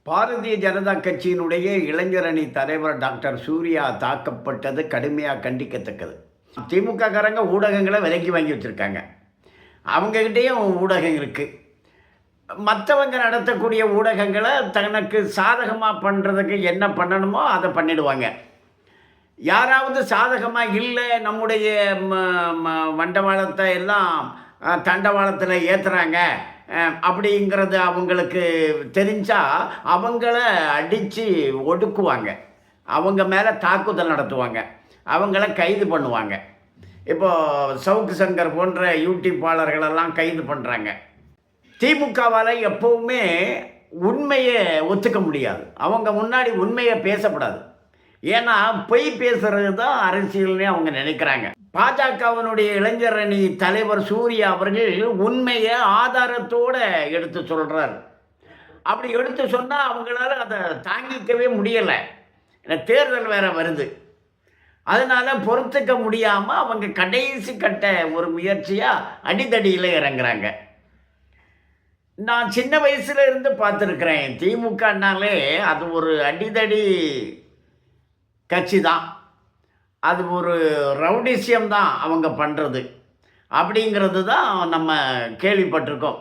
பாரதிய ஜனதா கட்சியினுடைய இளைஞரணி தலைவர் டாக்டர் சூர்யா தாக்கப்பட்டது கடுமையாக கண்டிக்கத்தக்கது. திமுக காரங்க ஊடகங்களை விலைக்கு வாங்கி வச்சுருக்காங்க. அவங்ககிட்டேயும் ஊடகம் இருக்குது. மற்றவங்க நடத்தக்கூடிய ஊடகங்களை தனக்கு சாதகமாக பண்ணுறதுக்கு என்ன பண்ணணுமோ அதை பண்ணிடுவாங்க. யாராவது சாதகமாக இல்லை, நம்முடைய வண்டவாளத்தை எல்லாம் தண்டவாளத்தில் ஏற்றுறாங்க அப்படிங்கிறது அவங்களுக்கு தெரிஞ்சால் அவங்கள அடித்து ஒடுக்குவாங்க. அவங்க மேலே தாக்குதல் நடத்துவாங்க. அவங்கள கைது பண்ணுவாங்க. இப்போது சவுக்கு சங்கர் போன்ற யூடியூப்பாளர்களெல்லாம் கைது பண்ணுறாங்க. திமுகவால் எப்போவுமே உண்மையை ஒத்துக்க முடியாது. அவங்க முன்னாடி உண்மையை பேசக்கூடாது. ஏன்னா பொய் பேசுகிறது தான் அரசியல்னே அவங்க நினைக்கிறாங்க. பாஜகவினுடைய இளைஞரணி தலைவர் சூர்யா அவர்கள் உண்மையை ஆதாரத்தோடு எடுத்து சொல்கிறார். அப்படி எடுத்து சொன்னால் அவங்களால அதை தாங்கிக்கவே முடியலை. தேர்தல் வேறு வருது. அதனால் பொறுத்துக்க முடியாமல் அவங்க கடைசி கட்ட ஒரு முயற்சியாக அடிதடியில் இறங்குறாங்க. நான் சின்ன வயசுல இருந்து பார்த்துருக்குறேன். திமுகனாலே அது ஒரு அடிதடி கட்சி தான். அது ஒரு ரவுடிசியம் தான் அவங்க பண்ணுறது அப்படிங்கிறது தான் நம்ம கேள்விப்பட்டிருக்கோம்.